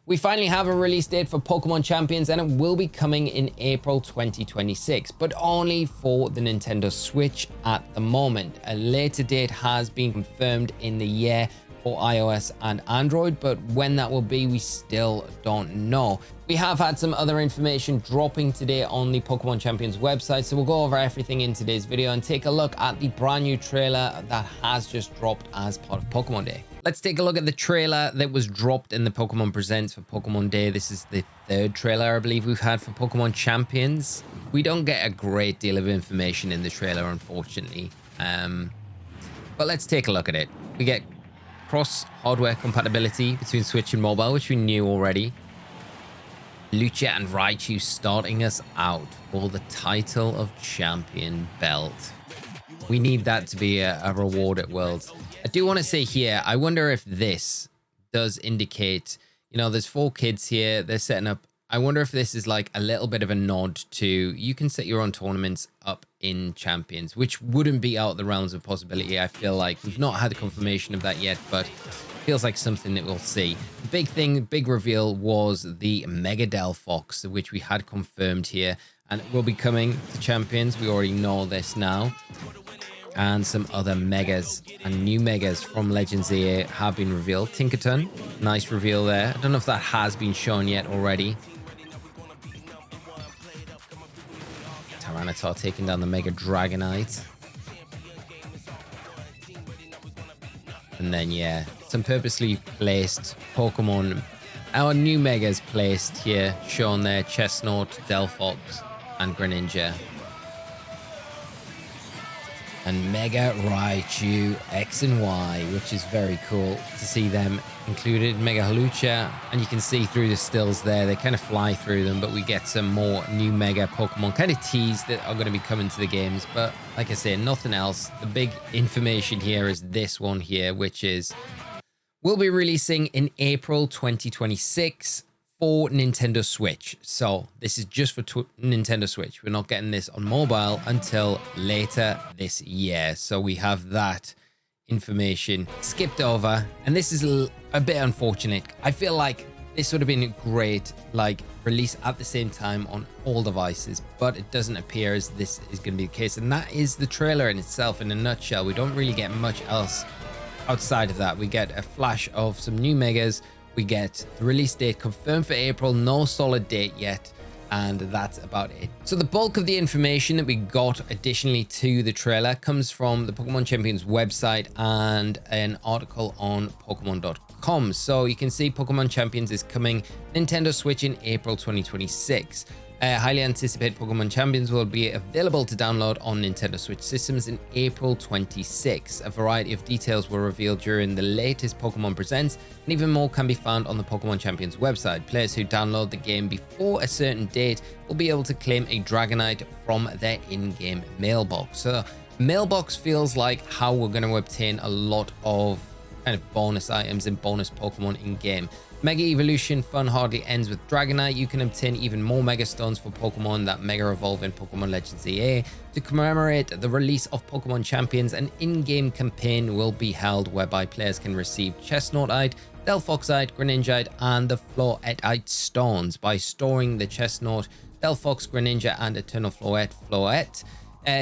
We finally have a release date for Pokémon Champions, and it will be coming in April 2026, but only for the Nintendo Switch at the moment. A later date has been confirmed in the year for iOS and Android, but when that will be, we still don't know. We have had some other information dropping today on the Pokémon Champions website, so we'll go over everything in today's video and take a look at the brand new trailer that has just dropped as part of Pokémon Day. Let's take a look at the trailer that was dropped in the Pokemon Presents for Pokemon Day. This is the third trailer I believe we've had for Pokemon Champions. We don't get a great deal of information in the trailer, unfortunately. But let's take a look at it. We get cross-hardware compatibility between Switch and mobile, which we knew already. Lucha and Raichu starting us out for the title of champion belt. We need that to be a reward at Worlds. I do want to say here, I wonder if this does indicate, you know, there's 4 kids here, they're setting up. I wonder if this is like a little bit of a nod to, you can set your own tournaments up in Champions, which wouldn't be out of the realms of possibility. I feel like we've not had a confirmation of that yet, but feels like something that we'll see. The big thing, big reveal was the Mega Delphox, which we had confirmed here, and it will be coming to Champions. We already know this now. And some other megas and new megas from Legends EA have been revealed. Tinkerton, nice reveal there. I don't know if that has been shown yet already. Tyranitar taking down the Mega Dragonite. And then, yeah, some purposely placed Pokemon. Our new megas placed here, shown there. Chestnut, Delphox, and Greninja. And Mega Raichu X and Y, which is very cool to see them included. Mega Halucha, and you can see through the stills there, they kind of fly through them, but we get some more new Mega Pokemon kind of teased that are going to be coming to the games. But like I say, nothing else. The big information here is this one here, which is we'll be releasing in April 2026 for Nintendo Switch. So this is just for Nintendo Switch. We're not getting this on mobile until later this year. So we have that information skipped over, and this is a bit unfortunate. I feel like this would have been a great like release at the same time on all devices, but it doesn't appear as this is going to be the case. And that is the trailer in itself in a nutshell. We don't really get much else outside of that. We get a flash of some new megas. We get the release date confirmed for April, no solid date yet, and that's about it. So the bulk of the information that we got additionally to the trailer comes from the Pokemon Champions website and an article on Pokemon.com. So you can see Pokemon Champions is coming Nintendo Switch in April 2026. Highly anticipated Pokemon Champions will be available to download on Nintendo Switch systems in April 26. A variety of details were revealed during the latest Pokemon Presents, and even more can be found on the Pokemon Champions website. Players who download the game before a certain date will be able to claim a Dragonite from their in-game mailbox. So mailbox feels like how we're going to obtain a lot of kind of bonus items and bonus Pokemon in-game. Mega Evolution fun hardly ends with Dragonite. You can obtain even more Mega Stones for Pokemon that Mega Evolve in Pokemon Legends EA. To commemorate the release of Pokemon Champions, an in-game campaign will be held whereby players can receive Chestnutite, Delphoxite, Greninjite, and the Floetite stones by storing the Chestnut, Delphox, Greninja, and Eternal Floette.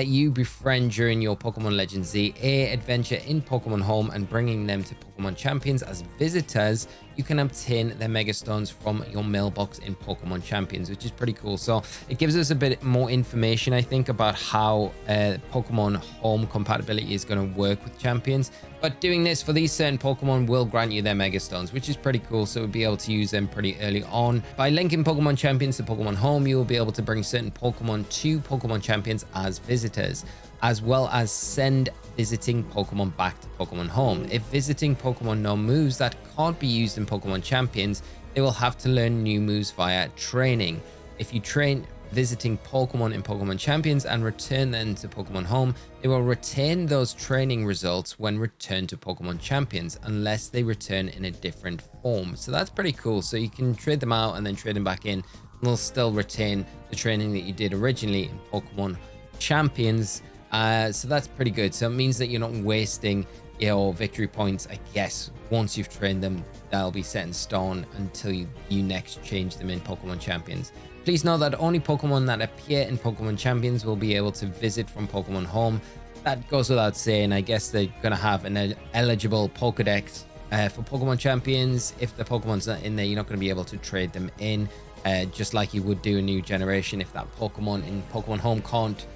You befriend during your Pokemon Legends ZA adventure in Pokemon Home and bringing them to Pokemon Champions as visitors. You can obtain their Mega Stones from your mailbox in Pokemon Champions, which is pretty cool. So it gives us a bit more information, I think, about how Pokemon Home compatibility is going to work with Champions. But doing this for these certain Pokemon will grant you their Mega Stones, which is pretty cool. So we'll be able to use them pretty early on. By linking Pokemon Champions to Pokemon Home, you will be able to bring certain Pokemon to Pokemon Champions as visitors, as well as send visiting Pokemon back to Pokemon Home. If visiting Pokemon know moves that can't be used in Pokemon Champions, they will have to learn new moves via training. If you train visiting Pokemon in Pokemon Champions and return them to Pokemon Home, they will retain those training results when returned to Pokemon Champions, unless they return in a different form. So that's pretty cool. So you can trade them out and then trade them back in, and they'll still retain the training that you did originally in Pokemon Champions. So that's pretty good. So it means that you're not wasting your victory points. I guess once you've trained them, they'll be set in stone until you next change them in Pokemon Champions. Please know that only Pokemon that appear in Pokemon Champions will be able to visit from Pokemon Home. That goes without saying. I guess they're going to have an eligible Pokedex for Pokemon Champions. If the Pokemon's not in there, you're not going to be able to trade them in, just like you would do a new generation. If that Pokemon in Pokemon Home can't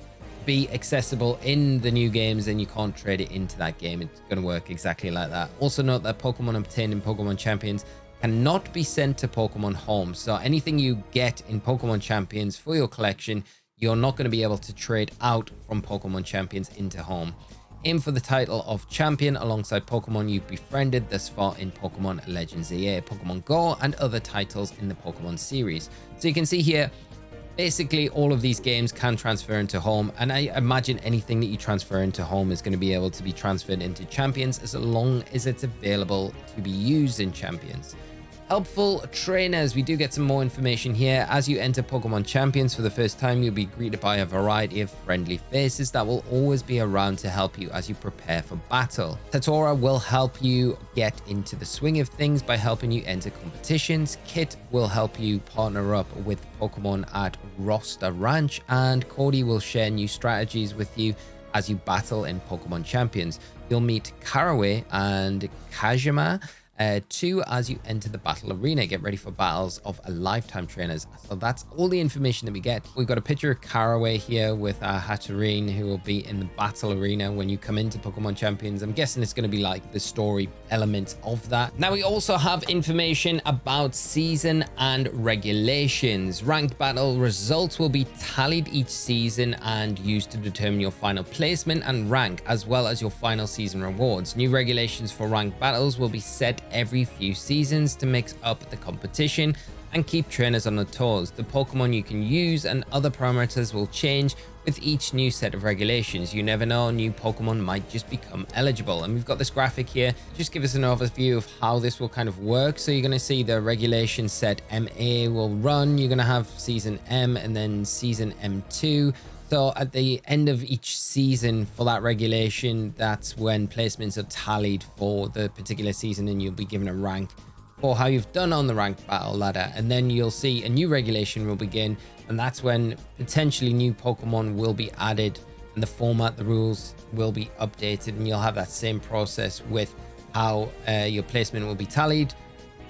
be accessible in the new games, then you can't trade it into that game. It's going to work exactly like that. Also note that Pokemon obtained in Pokemon Champions cannot be sent to Pokemon Home. So anything you get in Pokemon Champions for your collection, you're not going to be able to trade out from Pokemon Champions into Home. Aim for the title of champion alongside Pokemon you've befriended thus far in Pokemon Legends EA, Pokemon Go, and other titles in the Pokemon series. So you can see here, basically all of these games can transfer into Home, and I imagine anything that you transfer into Home is going to be able to be transferred into Champions as long as it's available to be used in Champions. Helpful trainers, we do get some more information here. As you enter Pokemon Champions for the first time, you'll be greeted by a variety of friendly faces that will always be around to help you as you prepare for battle. Tatora will help you get into the swing of things by helping you enter competitions. Kit will help you partner up with Pokemon at Roster Ranch, and Cody will share new strategies with you as you battle in Pokemon Champions. You'll meet Caraway and Kajima too as you enter the battle arena. Get ready for battles of a lifetime trainers. So that's all the information that we get. We've got a picture of Caraway here with Hatterene, who will be in the battle arena when you come into Pokemon Champions. I'm guessing it's going to be like the story element of that. Now we also have information about season and regulations. Ranked battle results will be tallied each season and used to determine your final placement and rank, as well as your final season rewards. New regulations for ranked battles will be set every few seasons to mix up the competition and keep trainers on their toes. The Pokemon you can use and other parameters will change with each new set of regulations. You never know, new Pokemon might just become eligible. And we've got this graphic here, just give us an overview of how this will kind of work. So you're going to see the regulation set MA will run. You're going to have season M and then season M2. So at the end of each season for that regulation, that's when placements are tallied for the particular season, and you'll be given a rank for how you've done on the ranked battle ladder. And then you'll see a new regulation will begin, and that's when potentially new Pokemon will be added and the format, the rules will be updated, and you'll have that same process with how your placement will be tallied,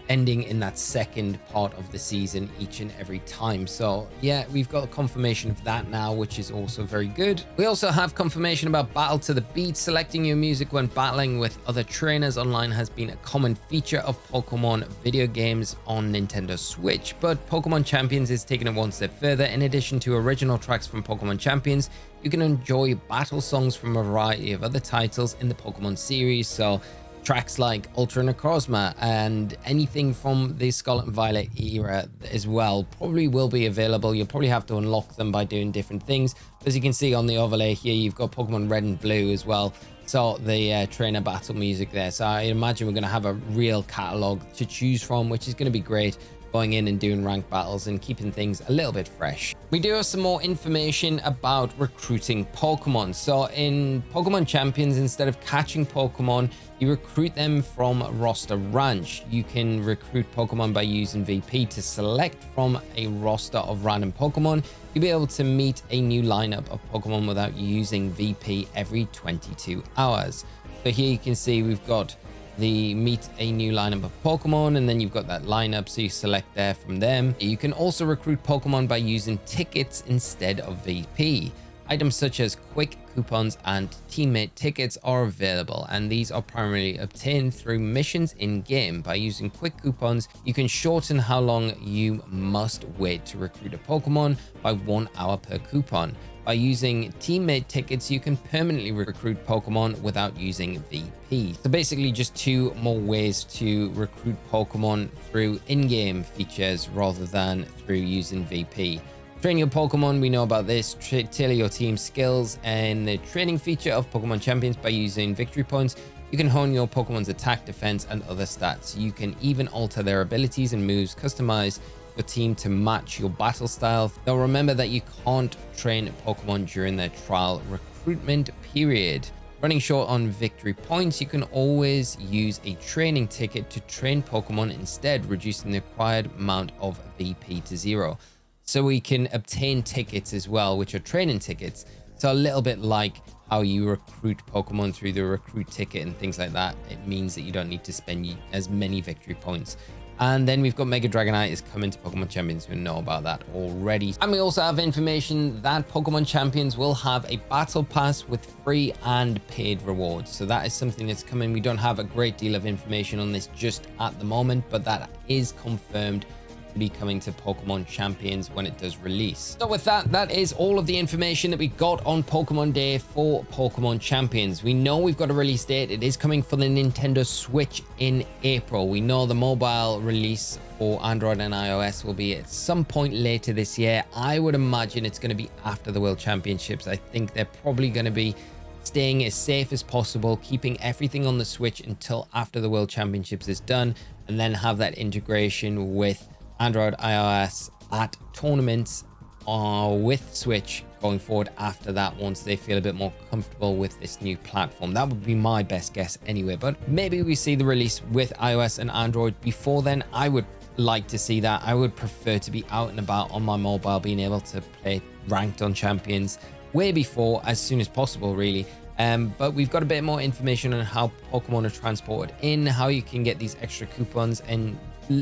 ending in that second part of the season each and every time. So yeah, we've got confirmation of that now, which is also very good. We also have confirmation about battle to the beat. Selecting your music when battling with other trainers online has been a common feature of Pokemon video games on Nintendo Switch, but Pokemon Champions is taking it one step further. In addition to original tracks from Pokemon Champions, you can enjoy battle songs from a variety of other titles in the Pokemon series. So tracks like Ultra Necrozma and anything from the Scarlet and Violet era as well probably will be available. You'll probably have to unlock them by doing different things. As you can see on the overlay here, you've got Pokemon Red and Blue as well. So the trainer battle music there. So I imagine we're going to have a real catalog to choose from, which is going to be great, going in and doing ranked battles and keeping things a little bit fresh. We do have some more information about recruiting Pokemon. So in Pokemon Champions, instead of catching Pokemon, you recruit them from Roster Ranch. You can recruit Pokemon by using VP to select from a roster of random Pokemon. You'll be able to meet a new lineup of Pokemon without using VP every 22 hours. So here you can see we've got the meet a new lineup of Pokemon, and then you've got that lineup, so you select there from them. You can also recruit Pokemon by using tickets instead of VP. Items such as quick coupons and teammate tickets are available, and these are primarily obtained through missions in game. By using quick coupons, you can shorten how long you must wait to recruit a Pokemon by 1 hour per coupon. By using teammate tickets, you can permanently recruit Pokemon without using VP. So basically just 2 more ways to recruit Pokemon through in-game features rather than through using VP. Train your Pokemon, we know about this. Tailor your team's skills and the training feature of Pokemon Champions by using victory points. You can hone your Pokemon's attack, defense, and other stats. You can even alter their abilities and moves, customize your team to match your battle style. Now remember that you can't train Pokemon during their trial recruitment recruitment period. Running short on victory points, you can always use a training ticket to train Pokemon instead, reducing the required amount of VP to 0. So we can obtain tickets as well, which are training tickets. So a little bit like how you recruit Pokemon through the recruit ticket and things like that. It means that you don't need to spend as many victory points. And then we've got Mega Dragonite is coming to Pokemon Champions. We know about that already. And we also have information that Pokemon Champions will have a battle pass with free and paid rewards. So that is something that's coming. We don't have a great deal of information on this just at the moment, but that is confirmed to be coming to Pokemon Champions when it does release. So with that, that is all of the information that we got on Pokemon Day for Pokemon Champions. We know we've got a release date. It is coming for the Nintendo Switch in April. We know the mobile release for Android and iOS will be at some point later this year. I would imagine it's going to be after the World Championships. I think they're probably going to be staying as safe as possible, keeping everything on the Switch until after the World Championships is done, and then have that integration with Android, iOS at tournaments with Switch going forward after that, once they feel a bit more comfortable with this new platform. That would be my best guess anyway, but maybe we see the release with iOS and Android before then. I would like to see that. I would prefer to be out and about on my mobile, being able to play ranked on Champions way before, as soon as possible, really. But we've got a bit more information on how Pokemon are transported in, how you can get these extra coupons, and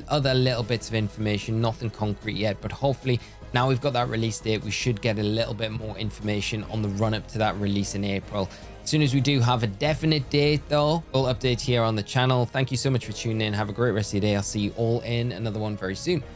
other little bits of information. Nothing concrete yet, but hopefully now we've got that release date, we should get a little bit more information on the run up to that release in April. As soon as we do have a definite date though, we'll update here on the channel. Thank you so much for tuning in. Have a great rest of your day. I'll see you all in another one very soon.